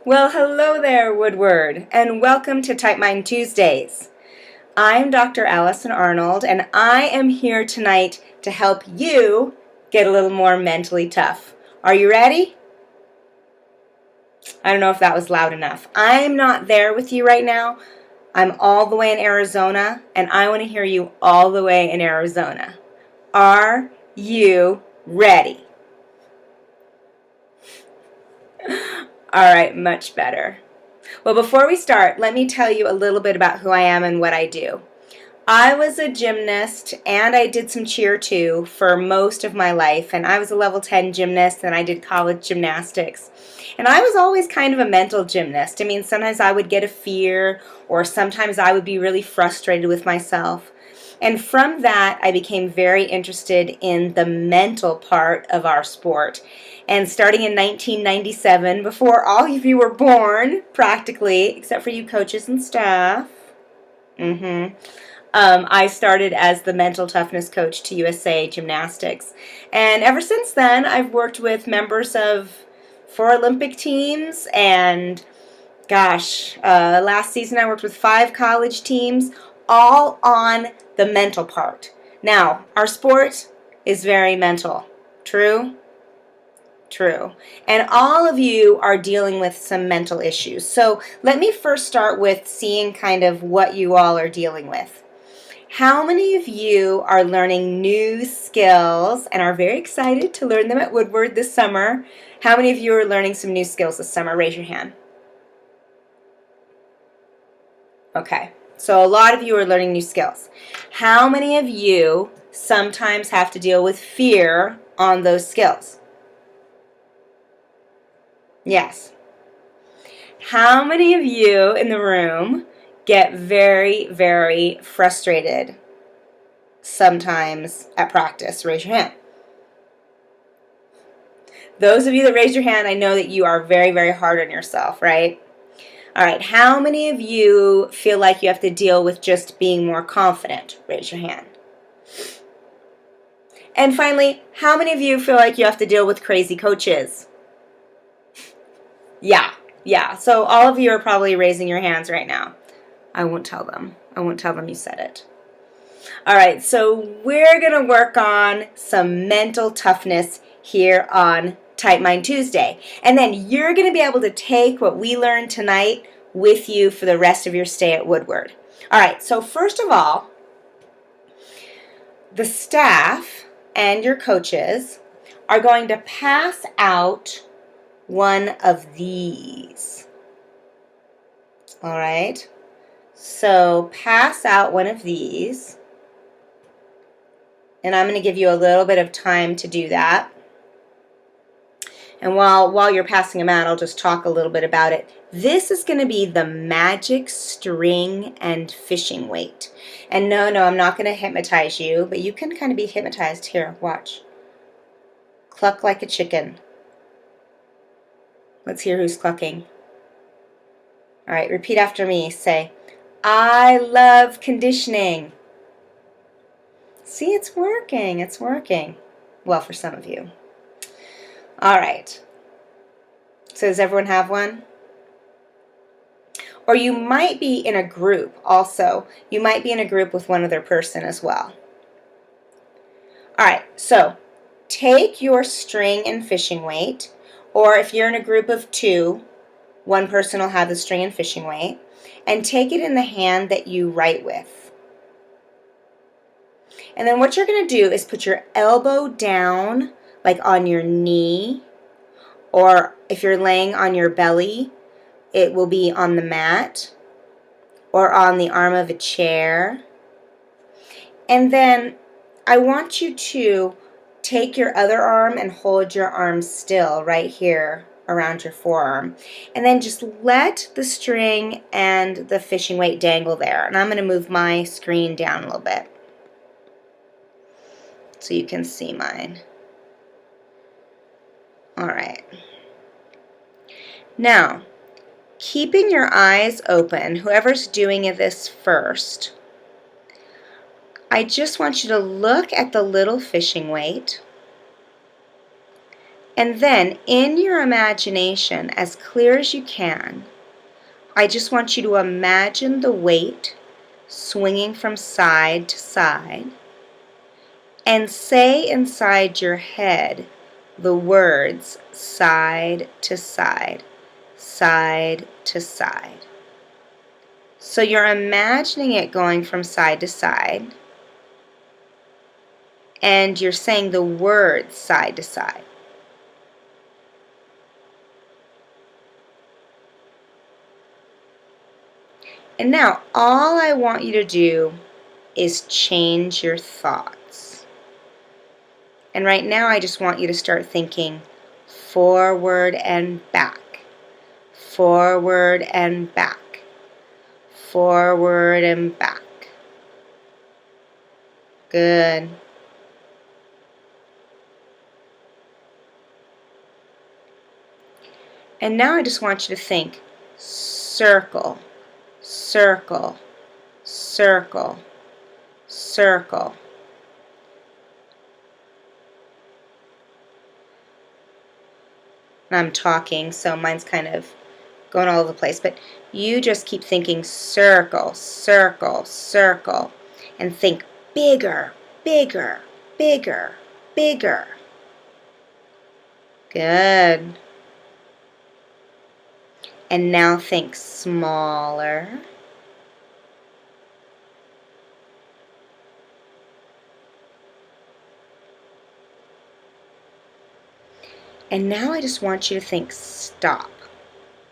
Well, hello there, Woodward, and welcome to Type Mind Tuesdays. I'm Dr. Allison Arnold, and I am here tonight to help you get a little more mentally tough. Are you ready? I don't know if that was loud enough. I'm not there with you right now. I'm all the way in Arizona, and I want to hear you all the way in Arizona. Are you ready? All right, much better. Well, before we start, let me tell you a little bit about who I am and what I do. I was a gymnast and I did some cheer too for most of my life, and I was a level 10 gymnast and I did college gymnastics. And I was always kind of a mental gymnast. I mean, sometimes I would get a fear or sometimes I would be really frustrated with myself. And from that, I became very interested in the mental part of our sport. And starting in 1997, before all of you were born, practically, except for you coaches and staff, I started as the mental toughness coach to USA Gymnastics. And ever since then, I've worked with members of 4 Olympic teams, and last season I worked with 5 college teams, all on the mental part. Now, our sport is very mental. True? True. And all of you are dealing with some mental issues. So let me first start with seeing kind of what you all are dealing with. How many of you are learning new skills and are very excited to learn them at Woodward this summer? How many of you are learning some new skills this summer? Raise your hand. Okay, so a lot of you are learning new skills. How many of you sometimes have to deal with fear on those skills? Yes. How many of you in the room get very, very frustrated sometimes at practice? Raise your hand. Those of you that raise your hand, I know that you are very, very hard on yourself, right? All right, how many of you feel like you have to deal with just being more confident? Raise your hand. And finally, how many of you feel like you have to deal with crazy coaches? Yeah. So all of you are probably raising your hands right now. I won't tell them. I won't tell them you said it. All right, so we're going to work on some mental toughness here on Type Mind Tuesday. And then you're going to be able to take what we learned tonight with you for the rest of your stay at Woodward. All right, so first of all, the staff and your coaches are going to pass out one of these. All right, so pass out one of these. And I'm going to give you a little bit of time to do that. And while you're passing them out, I'll just talk a little bit about it. This is going to be the magic string and fishing weight. And no, I'm not going to hypnotize you, but you can kind of be hypnotized. Here, watch. Cluck like a chicken. Let's hear who's clucking. All right, repeat after me. Say, I love conditioning. See, it's working. It's working. Well, for some of you. All right. So does everyone have one? Or you might be in a group also. You might be in a group with one other person as well. All right, so take your string and fishing weight, or if you're in a group of 2, one person will have the string and fishing weight, and take it in the hand that you write with. And then what you're going to do is put your elbow down, like on your knee, or if you're laying on your belly, it will be on the mat or on the arm of a chair. And then I want you to take your other arm and hold your arm still right here around your forearm. And then just let the string and the fishing weight dangle there. And I'm going to move my screen down a little bit so you can see mine. All right. Now, keeping your eyes open, whoever's doing this first, I just want you to look at the little fishing weight And then, in your imagination, as clear as you can, I just want you to imagine the weight swinging from side to side, and say inside your head the words side to side, side to side. So you're imagining it going from side to side, and you're saying the words side to side. And now all I want you to do is change your thoughts. And right now I just want you to start thinking forward and back, forward and back, forward and back. Good. And now I just want you to think circle, circle, circle, circle. I'm talking, so mine's kind of going all over the place, but you just keep thinking circle, circle, circle, and think bigger, bigger, bigger, bigger. Good. And now think smaller. And now I just want you to think stop.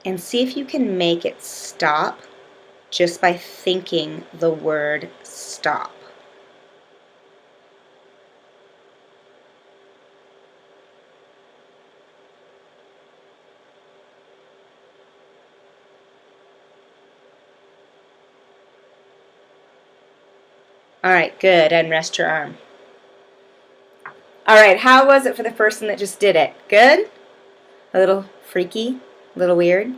And see if you can make it stop just by thinking the word stop. All right, good. And rest your arm. All right, how was it for the person that just did it? Good? A little freaky? A little weird?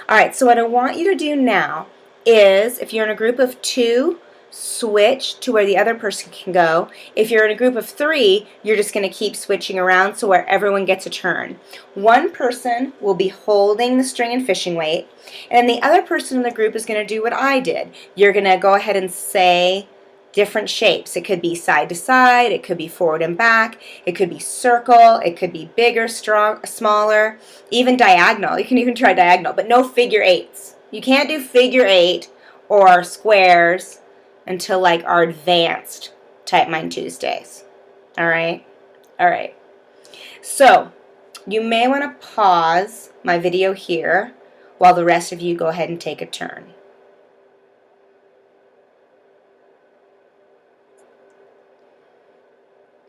All right, so what I want you to do now is, if you're in a group of 2, switch to where the other person can go. If you're in a group of 3, you're just going to keep switching around so where everyone gets a turn. One person will be holding the string and fishing weight, and the other person in the group is going to do what I did. You're going to go ahead and say different shapes. It could be side to side, it could be forward and back, it could be circle, it could be bigger, strong, smaller, even diagonal. You can even try diagonal, but no figure 8s. You can't do figure 8 or squares until like our advanced Type Mind Tuesdays. All right? All right. So you may want to pause my video here while the rest of you go ahead and take a turn.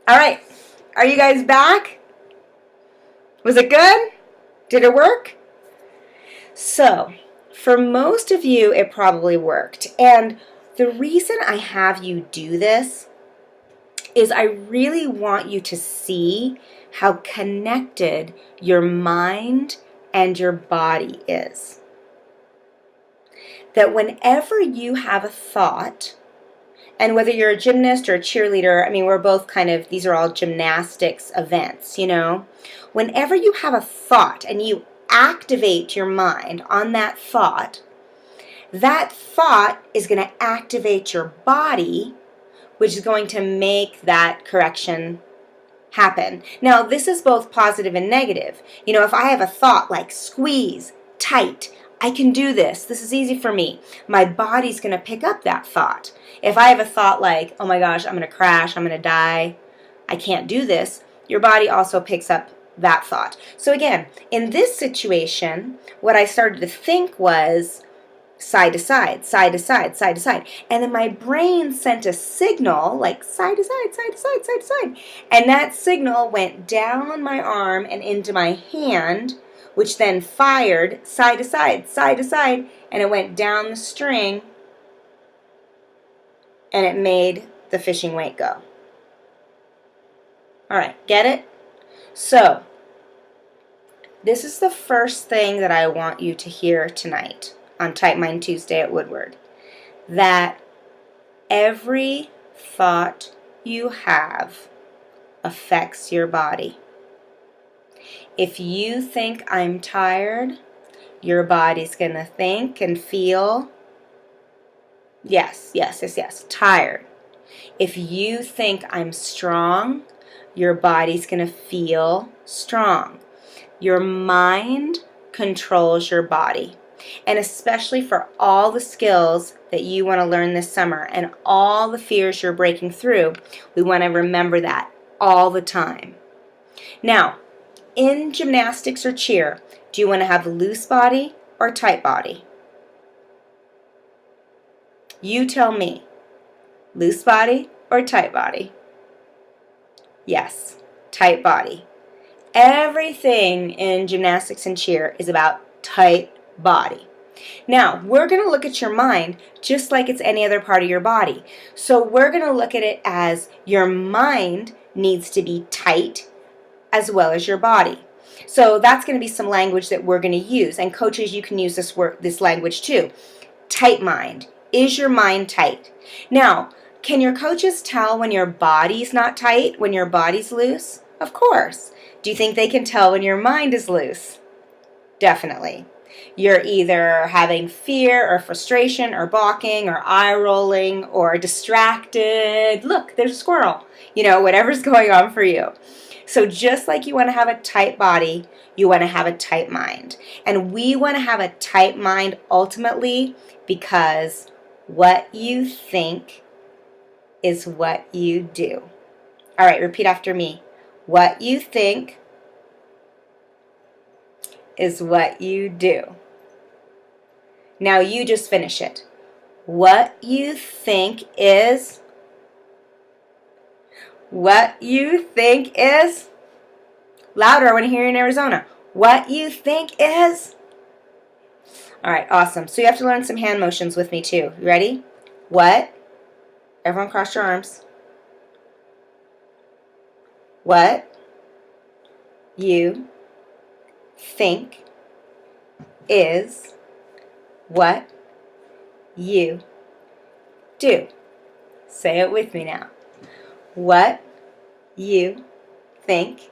All right, are you guys back? Was it good? Did it work? So, for most of you, it probably worked. And the reason I have you do this is I really want you to see how connected your mind and your body is. That whenever you have a thought, and whether you're a gymnast or a cheerleader, I mean, we're both kind of, these are all gymnastics events, you know. Whenever you have a thought and you activate your mind on that thought is going to activate your body, which is going to make that correction happen. Now, this is both positive and negative. You know, if I have a thought like squeeze, tight, I can do this. This is easy for me. My body's going to pick up that thought. If I have a thought like, oh my gosh, I'm going to crash, I'm going to die, I can't do this, your body also picks up that thought. So again, in this situation, what I started to think was side to side, side to side, side to side. And then my brain sent a signal like side to side, side to side, side to side. And that signal went down my arm and into my hand, which then fired side to side, side to side, and it went down the string, and it made the fishing weight go. All right, get it? So, this is the first thing that I want you to hear tonight on Type Mind Tuesday at Woodward, that every thought you have affects your body. If you think I'm tired, your body's going to think and feel, yes, tired. If you think I'm strong, your body's going to feel strong. Your mind controls your body. And especially for all the skills that you want to learn this summer and all the fears you're breaking through, we want to remember that all the time. Now, in gymnastics or cheer, do you want to have a loose body or tight body? You tell me. Loose body or tight body? Yes, tight body. Everything in gymnastics and cheer is about tight body. Now, we're going to look at your mind just like it's any other part of your body. So we're going to look at it as your mind needs to be tight as well as your body. So that's going to be some language that we're going to use. And coaches, you can use this language too. Tight mind. Is your mind tight? Now, can your coaches tell when your body's not tight, when your body's loose? Of course. Do you think they can tell when your mind is loose? Definitely. You're either having fear or frustration or balking or eye rolling or distracted. Look, there's a squirrel. Whatever's going on for you. So just like you want to have a tight body, you want to have a tight mind. And we want to have a tight mind ultimately because what you think is what you do. All right, repeat after me. What you think is what you do. Now you just finish it. What you think is what you think is. Louder, I want to hear you in Arizona. What you think is. All right, awesome. So you have to learn some hand motions with me too. You ready? What? Everyone cross your arms. What you think is what you do. Say it with me now. What you think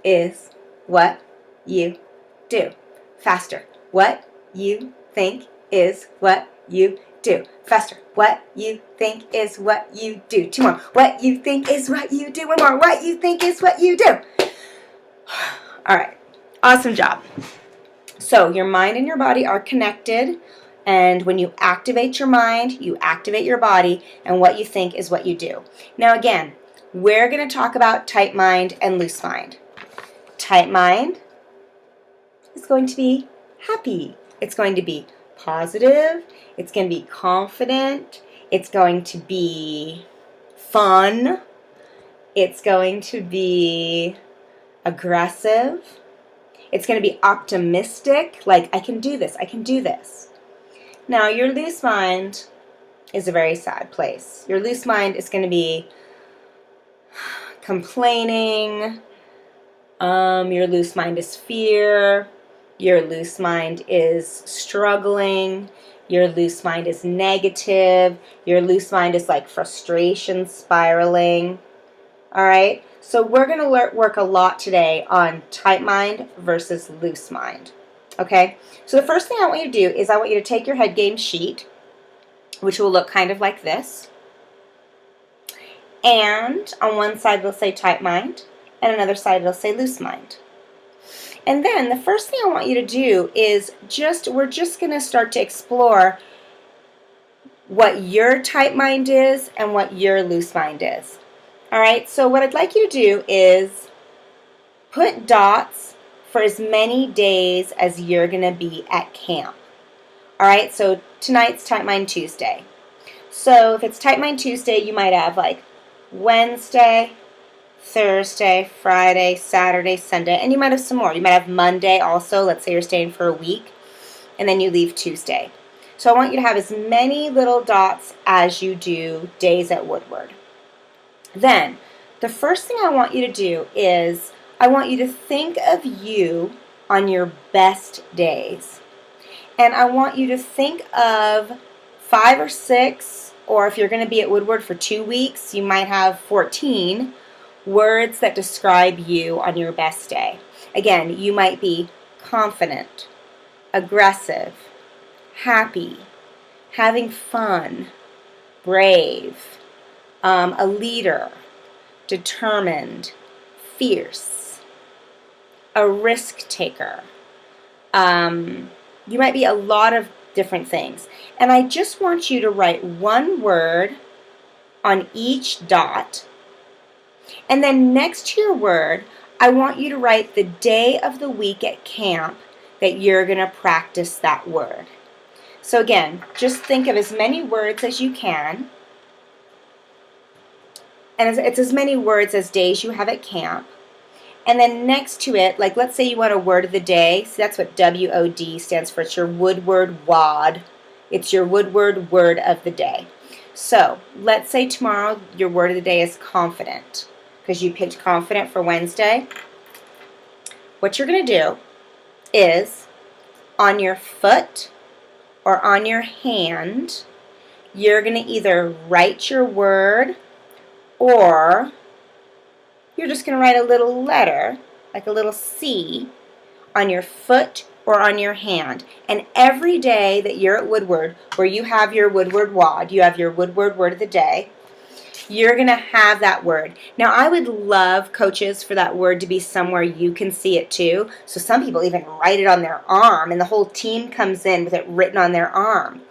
is what you do. Faster. What you think is what you do. Faster. What you think is what you do. Two more. What you think is what you do. One more. What you think is what you do. All right. Awesome job. So your mind and your body are connected. And when you activate your mind, you activate your body. And what you think is what you do. Now again, we're going to talk about tight mind and loose mind. Tight mind is going to be happy. It's going to be positive. It's going to be confident. It's going to be fun. It's going to be aggressive. It's going to be optimistic, like I can do this, I can do this. Now your loose mind is a very sad place. Your loose mind is going to be complaining. Your loose mind is fear. Your loose mind is struggling. Your loose mind is negative. Your loose mind is like frustration spiraling. All right? So we're going to work a lot today on tight mind versus loose mind. Okay? So the first thing I want you to do is I want you to take your head game sheet, which will look kind of like this. And on one side it'll say tight mind, and another side it'll say loose mind. And then the first thing I want you to do is we're just going to start to explore what your tight mind is and what your loose mind is. All right, so what I'd like you to do is put dots for as many days as you're going to be at camp. All right, so tonight's Tight Mind Tuesday. So if it's Tight Mind Tuesday, you might have like Wednesday, Thursday, Friday, Saturday, Sunday, and you might have some more. You might have Monday also. Let's say you're staying for a week, and then you leave Tuesday. So I want you to have as many little dots as you do days at Woodward. Then, the first thing I want you to do is I want you to think of you on your best days. And I want you to think of 5 or 6, or if you're going to be at Woodward for 2 weeks, you might have 14 words that describe you on your best day. Again, you might be confident, aggressive, happy, having fun, brave, a leader, determined, fierce, a risk taker. You might be a lot of different things. And I just want you to write one word on each dot. And then next to your word, I want you to write the day of the week at camp that you're going to practice that word. So again, just think of as many words as you can. And it's as many words as days you have at camp. And then next to it, like let's say you want a word of the day. So that's what WOD stands for. It's your woodward WOD. It's your woodward word of the day. So let's say tomorrow your word of the day is confident, because you picked confident for Wednesday. What you're going to do is on your foot or on your hand, you're going to either write your word or you're just going to write a little letter, like a little C, on your foot or on your hand. And every day that you're at Woodward, where you have your Woodward WOD, you have your Woodward word of the day, you're going to have that word. Now, I would love, coaches, for that word to be somewhere you can see it too. So some people even write it on their arm, and the whole team comes in with it written on their arm.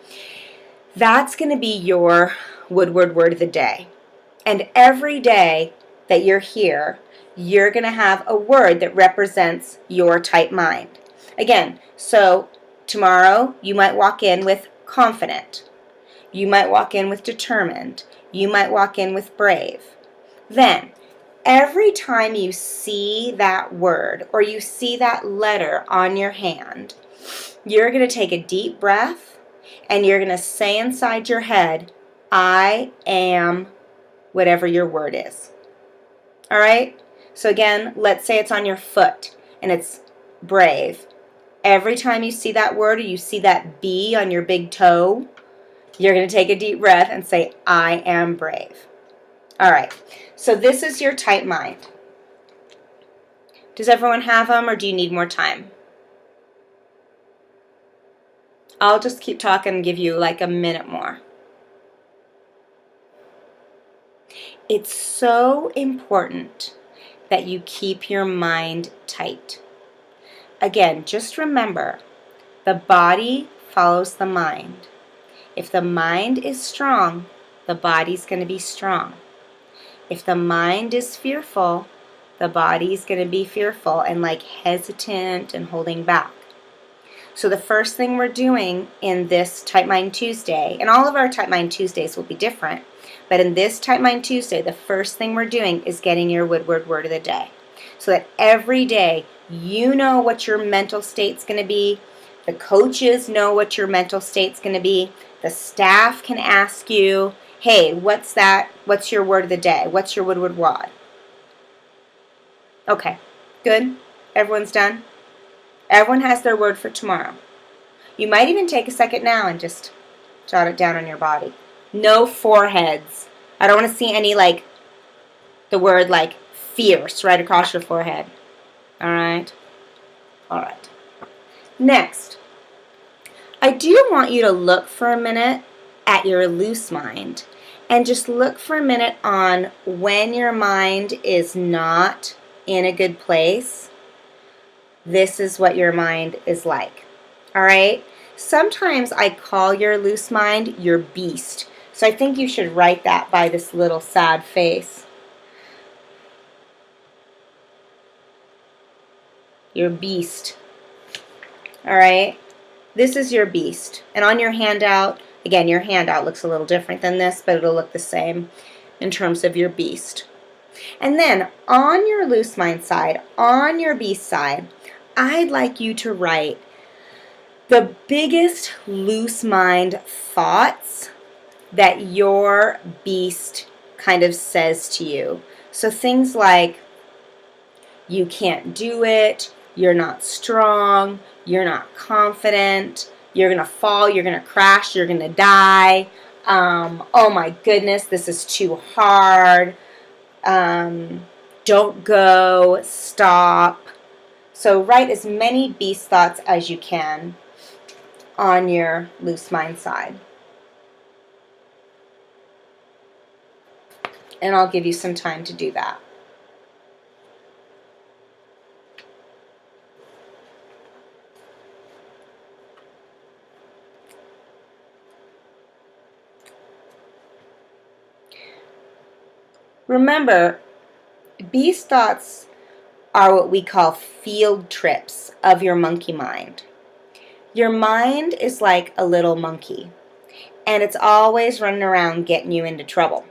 That's going to be your Woodward word of the day. And every day that you're here, you're going to have a word that represents your type mind. Again, so tomorrow you might walk in with confident. You might walk in with determined. You might walk in with brave. Then, every time you see that word or you see that letter on your hand, you're going to take a deep breath and you're going to say inside your head, I am whatever your word is. All right? So again, let's say it's on your foot and it's brave. Every time you see that word or you see that B on your big toe, you're going to take a deep breath and say, I am brave. All right. So this is your type mind. Does everyone have them, or do you need more time? I'll just keep talking and give you like a minute more. It's so important that you keep your mind tight. Again, just remember, the body follows the mind. If the mind is strong, the body's going to be strong. If the mind is fearful, the body's going to be fearful and like hesitant and holding back. So the first thing we're doing in this Type Mind Tuesday, and all of our Type Mind Tuesdays will be different, but in this Type Mind Tuesday, the first thing we're doing is getting your Woodward word of the day. So that every day you know what your mental state's going to be. The coaches know what your mental state's going to be. The staff can ask you, hey, what's that? What's your word of the day? What's your Woodward WOD? Okay, good. Everyone's done? Everyone has their word for tomorrow. You might even take a second now and just jot it down on your body. No foreheads. I don't want to see any like the word like fierce right across your forehead. All right? All right. Next, I do want you to look for a minute at your loose mind and just look for a minute on when your mind is not in a good place. This is what your mind is like. All right? Sometimes I call your loose mind your beast. So I think you should write that by this little sad face. Your beast. All right? This is your beast. And on your handout, again, your handout looks a little different than this, but it'll look the same in terms of your beast. And then on your loose mind side, on your beast side, I'd like you to write the biggest loose mind thoughts that your beast kind of says to you. So things like, you can't do it, you're not strong, you're not confident, you're going to fall, you're going to crash, you're going to die, oh my goodness, this is too hard, don't go, stop. So write as many beast thoughts as you can on your loose mind side. And I'll give you some time to do that. Remember, beast thoughts are what we call field trips of your monkey mind. Your mind is like a little monkey, and it's always running around getting you into trouble.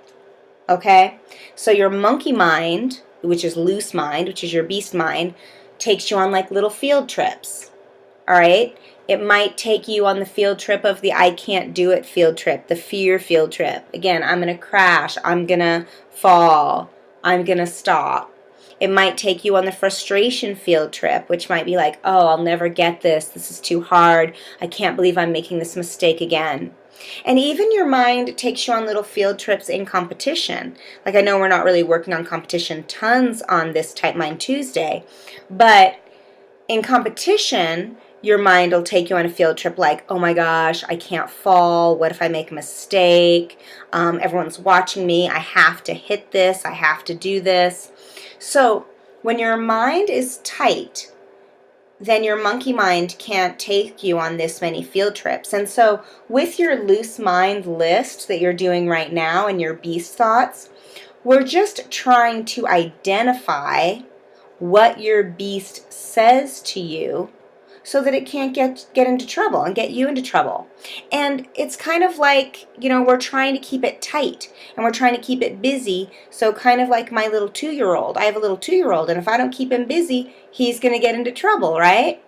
Okay? So your monkey mind, which is loose mind, which is your beast mind, takes you on like little field trips. All right? It might take you on the field trip of the I can't do it field trip, the fear field trip. Again, I'm going to crash, I'm going to fall, I'm going to stop. It might take you on the frustration field trip, which might be like, oh, I'll never get this. This is too hard. I can't believe I'm making this mistake again. And even your mind takes you on little field trips in competition. Like, I know we're not really working on competition tons on this Type Mind Tuesday, but in competition, your mind will take you on a field trip like, oh my gosh, I can't fall. What if I make a mistake? Everyone's watching me. I have to hit this. I have to do this. So when your mind is tight, then your monkey mind can't take you on this many field trips. And so with your loose mind list that you're doing right now and your beast thoughts, we're just trying to identify what your beast says to you so that it can't get into trouble and get you into trouble. And it's kind of like, we're trying to keep it tight and we're trying to keep it busy. So kind of like my little 2-year-old. I have a little 2-year-old, and if I don't keep him busy, he's going to get into trouble, right?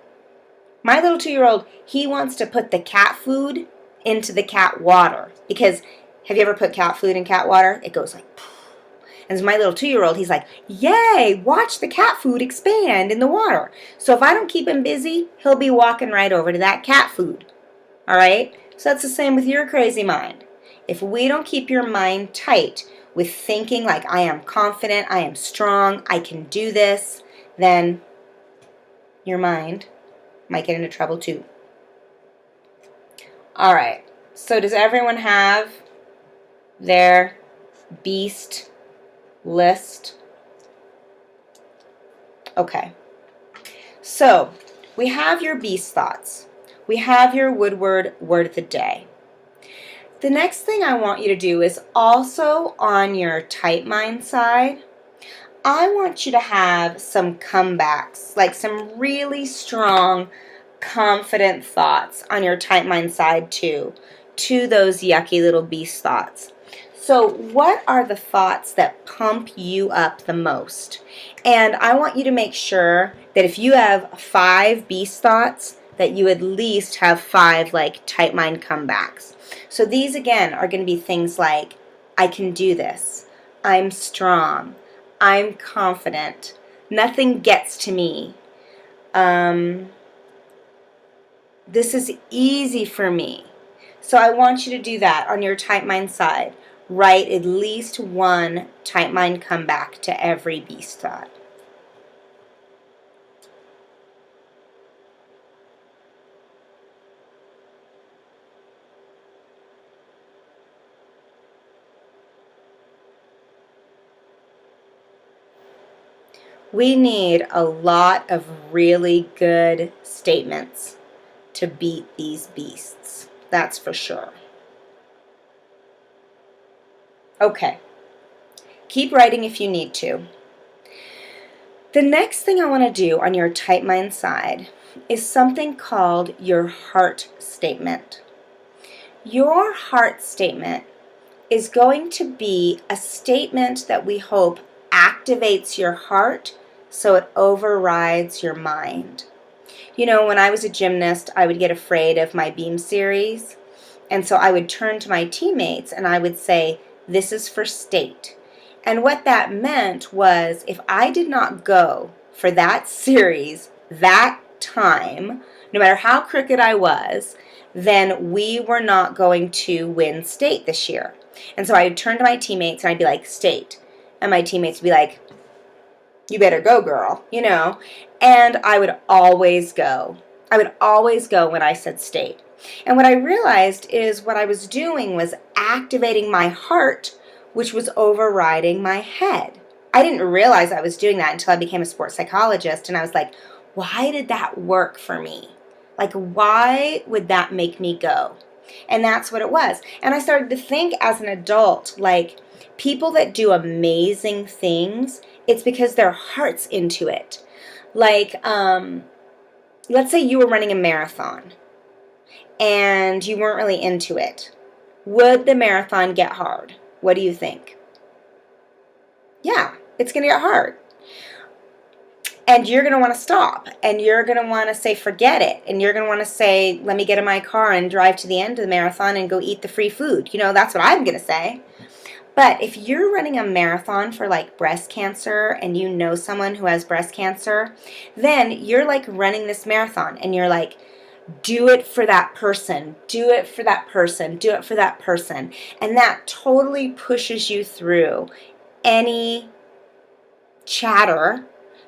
My little 2-year-old, he wants to put the cat food into the cat water. Because have you ever put cat food in cat water? It goes like, and my little 2-year-old, he's like, yay, watch the cat food expand in the water. So if I don't keep him busy, he'll be walking right over to that cat food. All right? So that's the same with your crazy mind. If we don't keep your mind tight with thinking like, I am confident, I am strong, I can do this, then your mind might get into trouble too. All right. So does everyone have their beast list? Okay. So we have your beast thoughts. We have your woodward word of the day. The next thing I want you to do is also on your type mind side, I want you to have some comebacks, like some really strong, confident thoughts on your type mind side too, to those yucky little beast thoughts. So what are the thoughts that pump you up the most? And I want you to make sure that if you have 5 beast thoughts, that you at least have 5 like type mind comebacks. So these again are going to be things like, I can do this, I'm strong, I'm confident, nothing gets to me, this is easy for me. So I want you to do that on your type mind side. Write at least 1 type mind comeback to every beast thought. We need a lot of really good statements to beat these beasts. That's for sure. Okay. Keep writing if you need to. The next thing I want to do on your type mind side is something called your heart statement. Your heart statement is going to be a statement that we hope activates your heart so it overrides your mind. When I was a gymnast, I would get afraid of my beam series, and so I would turn to my teammates and I would say, this is for state. And what that meant was if I did not go for that series that time, no matter how crooked I was, then we were not going to win state this year. And so I would turn to my teammates and I'd be like, state. And my teammates would be like, You better go, girl, And I would always go. I would always go when I said state. And what I realized is what I was doing was activating my heart, which was overriding my head. I didn't realize I was doing that until I became a sports psychologist, and I was like, why did that work for me? Like, why would that make me go? And that's what it was. And I started to think as an adult, like, people that do amazing things, it's because their heart's into it. Like, let's say you were running a marathon and you weren't really into it. Would the marathon get hard? What do you think? Yeah, it's going to get hard. And you're going to want to stop, and you're going to want to say, forget it. And you're going to want to say, let me get in my car and drive to the end of the marathon and go eat the free food. That's what I'm going to say. But if you're running a marathon for like breast cancer and you know someone who has breast cancer, then you're like running this marathon and you're like, do it for that person, do it for that person, do it for that person. And that totally pushes you through any chatter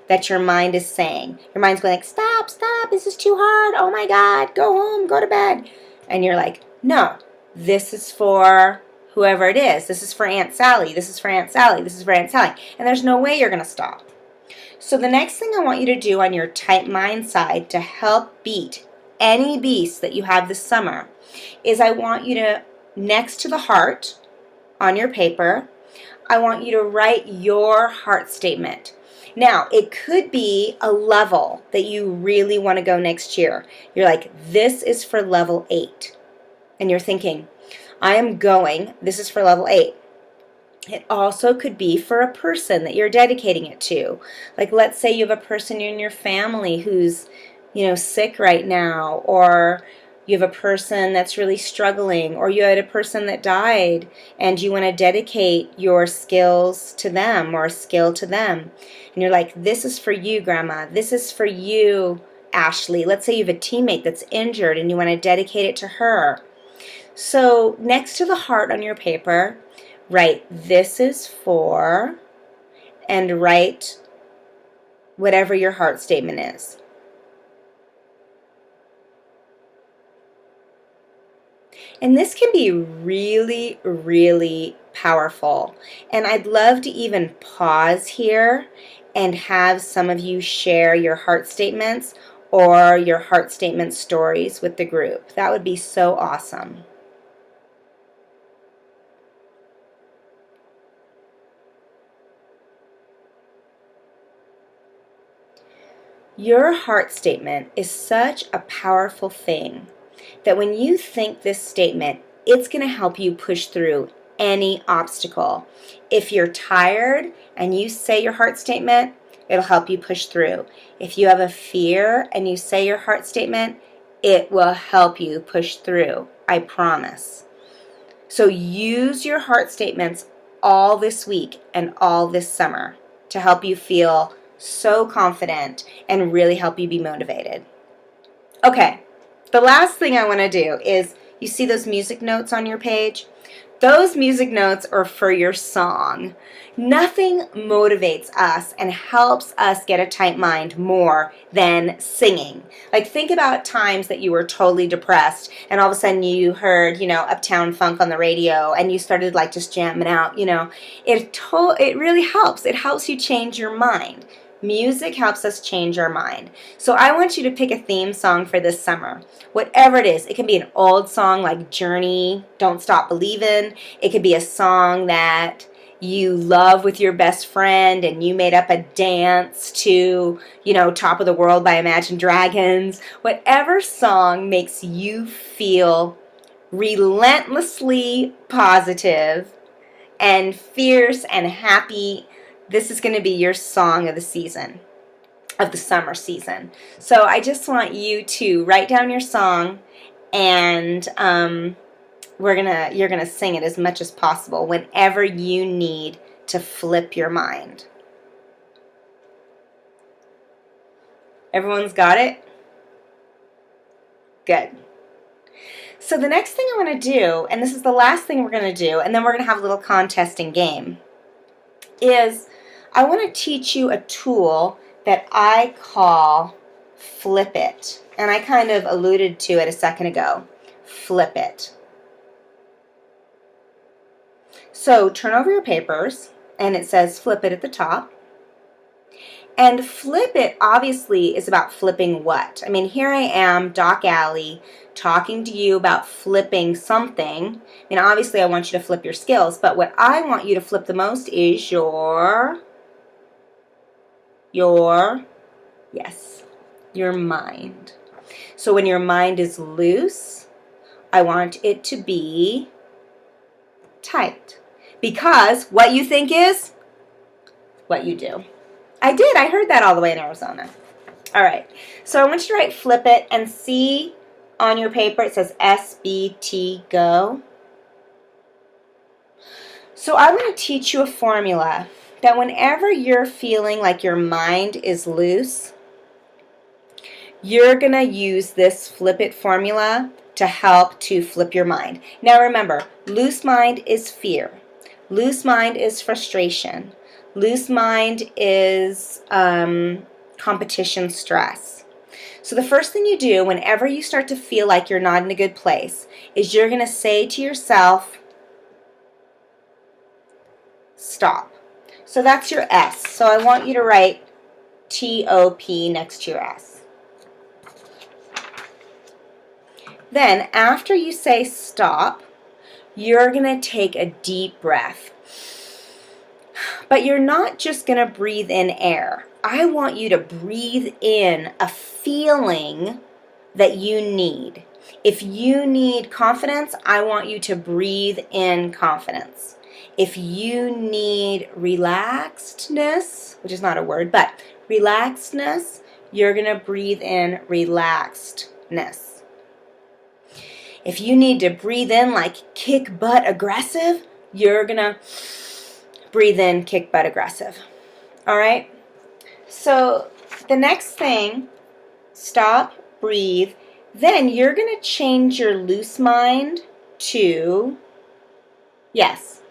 that your mind is saying. Your mind's going like, stop, this is too hard. Oh my God, go home, go to bed. And you're like, no, this is for whoever it is. This is for Aunt Sally. This is for Aunt Sally. This is for Aunt Sally. And there's no way you're going to stop. So the next thing I want you to do on your type mind side to help beat any beast that you have this summer is I want you to, next to the heart on your paper, I want you to write your heart statement. Now, it could be a level that you really want to go next year. You're like, this is for level 8. And you're thinking, I am going, this is for level 8. It also could be for a person that you're dedicating it to. Like, let's say you have a person in your family who's, sick right now, or you have a person that's really struggling, or you had a person that died and you want to dedicate your skills to them or a skill to them. And you're like, this is for you, Grandma. This is for you, Ashley. Let's say you have a teammate that's injured and you want to dedicate it to her. So next to the heart on your paper, write, this is for, and write whatever your heart statement is. And this can be really, really powerful. And I'd love to even pause here and have some of you share your heart statements or your heart statement stories with the group. That would be so awesome. Your heart statement is such a powerful thing that when you think this statement, it's going to help you push through any obstacle. If you're tired and you say your heart statement, it'll help you push through. If you have a fear and you say your heart statement, it will help you push through. I promise. So use your heart statements all this week and all this summer to help you feel so confident and really help you be motivated. Okay, the last thing I want to do is, you see those music notes on your page? Those music notes are for your song. Nothing motivates us and helps us get a tight mind more than singing. Like, think about times that you were totally depressed and all of a sudden you heard, Uptown Funk on the radio and you started like just jamming out, It really helps. It helps you change your mind. Music helps us change our mind. So I want you to pick a theme song for this summer. Whatever it is. It can be an old song like Journey, Don't Stop Believin'. It could be a song that you love with your best friend and you made up a dance to, Top of the World by Imagine Dragons. Whatever song makes you feel relentlessly positive and fierce and happy, this is going to be your song of the season, of the summer season. So I just want you to write down your song, and you're gonna sing it as much as possible whenever you need to flip your mind. Everyone's got it? Good. So the next thing I want to do, and this is the last thing we're going to do, and then we're going to have a little contesting game, is I want to teach you a tool that I call Flip It. And I kind of alluded to it a second ago. Flip It. So turn over your papers, and it says Flip It at the top. And flip it obviously is about flipping what? I mean, here I am, Doc Alley, talking to you about flipping something. I mean, obviously I want you to flip your skills, but what I want you to flip the most is your mind. So when your mind is loose, I want it to be tight. Because what you think is what you do. I did. I heard that all the way in Arizona. All right. So I want you to write Flip It and see on your paper it says SBT Go. So I want to teach you a formula that whenever you're feeling like your mind is loose, you're going to use this Flip It formula to help to flip your mind. Now remember, loose mind is fear. Loose mind is frustration. Loose mind is competition stress. So the first thing you do whenever you start to feel like you're not in a good place is you're going to say to yourself, stop. So that's your S. So I want you to write T-O-P next to your S. Then after you say stop, you're going to take a deep breath. But you're not just going to breathe in air. I want you to breathe in a feeling that you need. If you need confidence, I want you to breathe in confidence. If you need relaxedness, which is not a word, but relaxedness, you're going to breathe in relaxedness. If you need to breathe in like kick butt aggressive, you're going to breathe in kick butt aggressive. All right? So the next thing, stop, breathe. Then you're going to change your loose mind to, yes,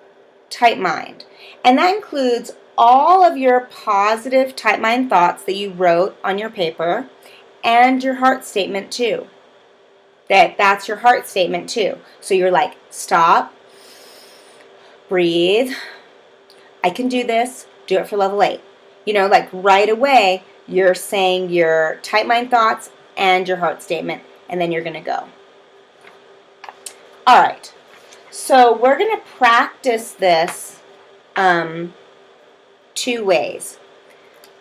tight mind. And that includes all of your positive tight mind thoughts that you wrote on your paper and your heart statement too. That's your heart statement too. So you're like, stop, breathe, I can do this, do it for level 8. You know, like right away, you're saying your tight mind thoughts and your heart statement, and then you're going to go. All right, so we're going to practice this 2 ways.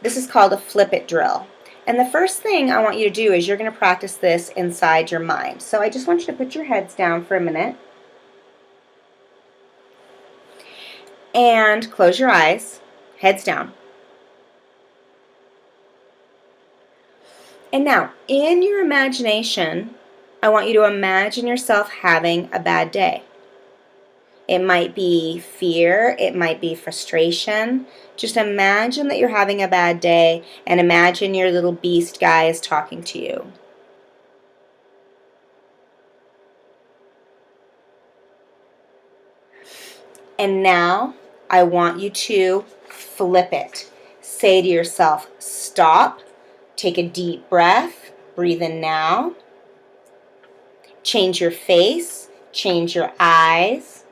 This is called a Flip It drill. And the first thing I want you to do is you're going to practice this inside your mind. So I just want you to put your heads down for a minute. And close your eyes, heads down. And now, in your imagination, I want you to imagine yourself having a bad day. It might be fear, it might be frustration. Just imagine that you're having a bad day and imagine your little beast guy is talking to you. And now I want you to flip it. Say to yourself, stop, take a deep breath, breathe in now. Change your face, change your eyes.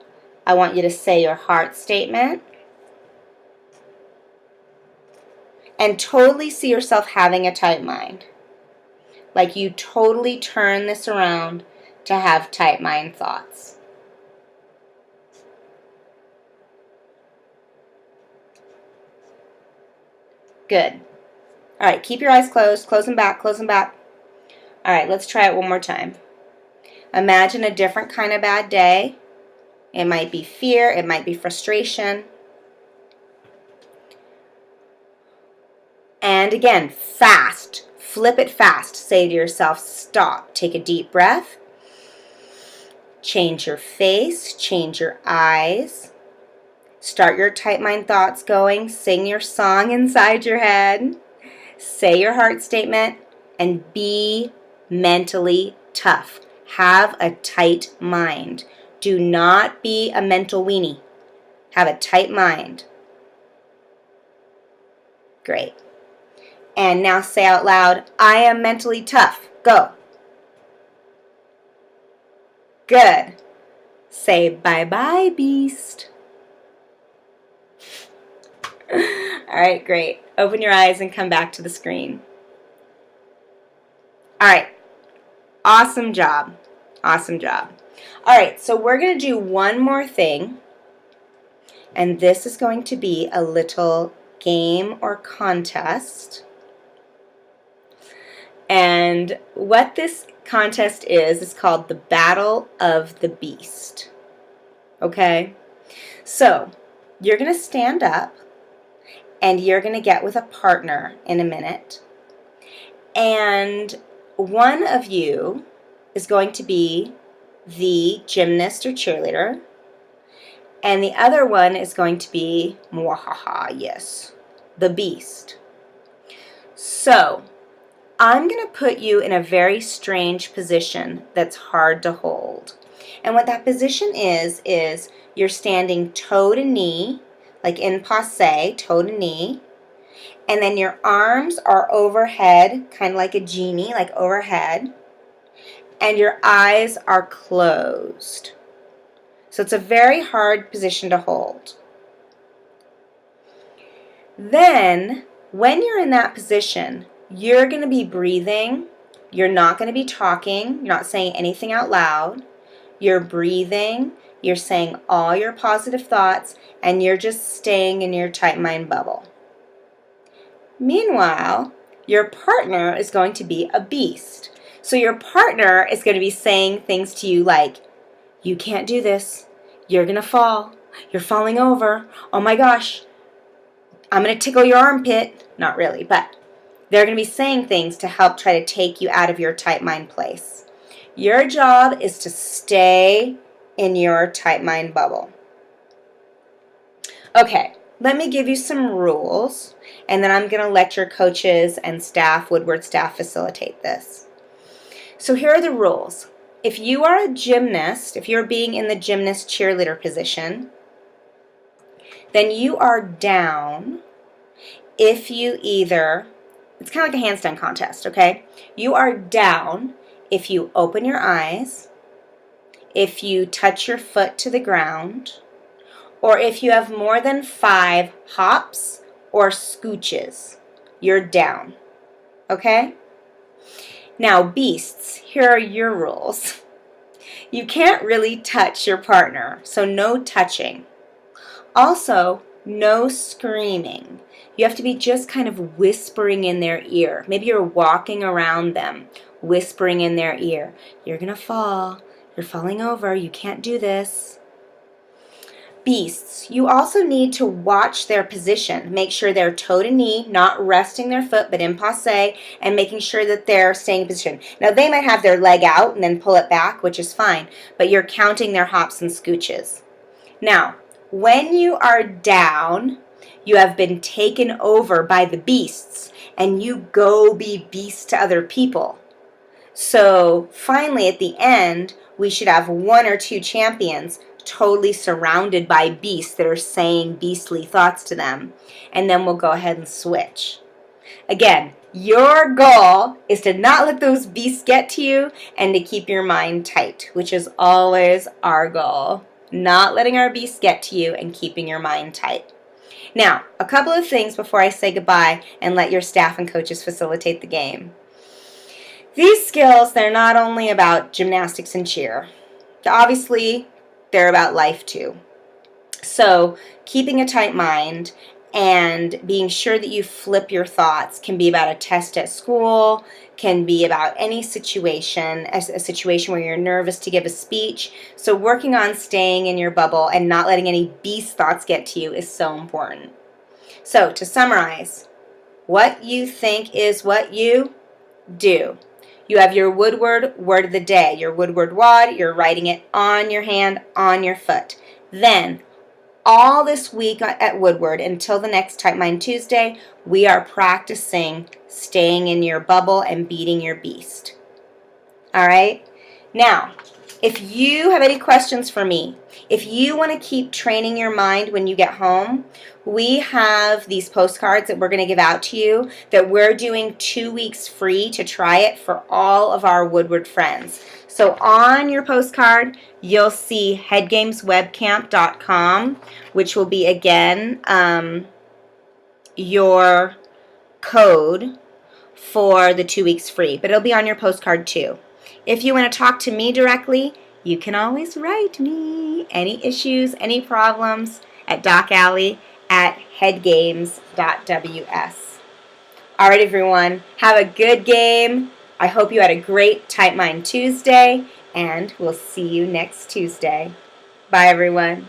I want you to say your heart statement. And totally see yourself having a tight mind. Like you totally turn this around to have tight mind thoughts. Good. All right, keep your eyes closed. Close them back, close them back. All right, let's try it one more time. Imagine a different kind of bad day. It might be fear, it might be frustration. And again, fast. Flip it fast. Say to yourself, stop. Take a deep breath. Change your face, change your eyes. Start your tight mind thoughts going. Sing your song inside your head. Say your heart statement and be mentally tough. Have a tight mind. Do not be a mental weenie. Have a tight mind. Great. And now say out loud, I am mentally tough. Go. Good. Say bye-bye, beast. All right, great. Open your eyes and come back to the screen. All right. Awesome job. Awesome job. All right, so we're going to do one more thing, and this is going to be a little game or contest. And what this contest is called the Battle of the Beast. Okay? So, you're going to stand up, and you're going to get with a partner in a minute. And one of you is going to be the gymnast or cheerleader, and the other one is going to be, mwahaha, yes, the beast. So, I'm going to put you in a very strange position that's hard to hold. And what that position is you're standing toe to knee, like in passe, toe to knee, and then your arms are overhead, kind of like a genie, like overhead, and your eyes are closed. So it's a very hard position to hold. Then, when you're in that position, you're going to be breathing. You're not going to be talking. You're not saying anything out loud. You're breathing. You're saying all your positive thoughts, and you're just staying in your tight mind bubble. Meanwhile, your partner is going to be a beast. So your partner is going to be saying things to you like, you can't do this. You're going to fall. You're falling over. Oh my gosh. I'm going to tickle your armpit. Not really, but they're going to be saying things to help try to take you out of your tight mind place. Your job is to stay in your tight mind bubble. Okay, let me give you some rules, and then I'm going to let your coaches and staff, Woodward staff, facilitate this. So here are the rules. If you are a gymnast, if you're being in the gymnast cheerleader position, then you are down if you either, it's kind of like a handstand contest, okay? You are down if you open your eyes, if you touch your foot to the ground, or if you have more than 5 hops or scooches. You're down, okay? Now, beasts, here are your rules. You can't really touch your partner, so no touching. Also, no screaming. You have to be just kind of whispering in their ear. Maybe you're walking around them, whispering in their ear. You're going to fall. You're falling over. You can't do this. Beasts, you also need to watch their position. Make sure they're toe to knee, not resting their foot, but in passe, and making sure that they're staying in position. Now, they might have their leg out and then pull it back, which is fine, but you're counting their hops and scooches. Now, when you are down, you have been taken over by the beasts, and you go be beasts to other people. So, finally, at the end, we should have 1 or 2 champions totally surrounded by beasts that are saying beastly thoughts to them. And then we'll go ahead and switch. Again, your goal is to not let those beasts get to you and to keep your mind tight, which is always our goal. Not letting our beasts get to you and keeping your mind tight. Now, a couple of things before I say goodbye and let your staff and coaches facilitate the game. These skills, they're not only about gymnastics and cheer. Obviously, they're about life too. So, keeping a tight mind and being sure that you flip your thoughts can be about a test at school, can be about any situation, a situation where you're nervous to give a speech. So working on staying in your bubble and not letting any beast thoughts get to you is so important. So to summarize, what you think is what you do. You have your Woodward word of the day, your Woodward wad. You're writing it on your hand, on your foot. Then, all this week at Woodward until the next Tight Mind Tuesday, we are practicing staying in your bubble and beating your beast. All right? Now, If you have any questions for me, if you want to keep training your mind when you get home, we have these postcards that we're going to give out to you that we're doing 2 weeks free to try it for all of our Woodward friends. So on your postcard, you'll see headgameswebcamp.com, which will be, again, your code for the 2 weeks free, but it'll be on your postcard too. If you want to talk to me directly, you can always write me any issues, any problems at docalley@headgames.ws. All right, everyone, have a good game. I hope you had a great Type Mind Tuesday, and we'll see you next Tuesday. Bye, everyone.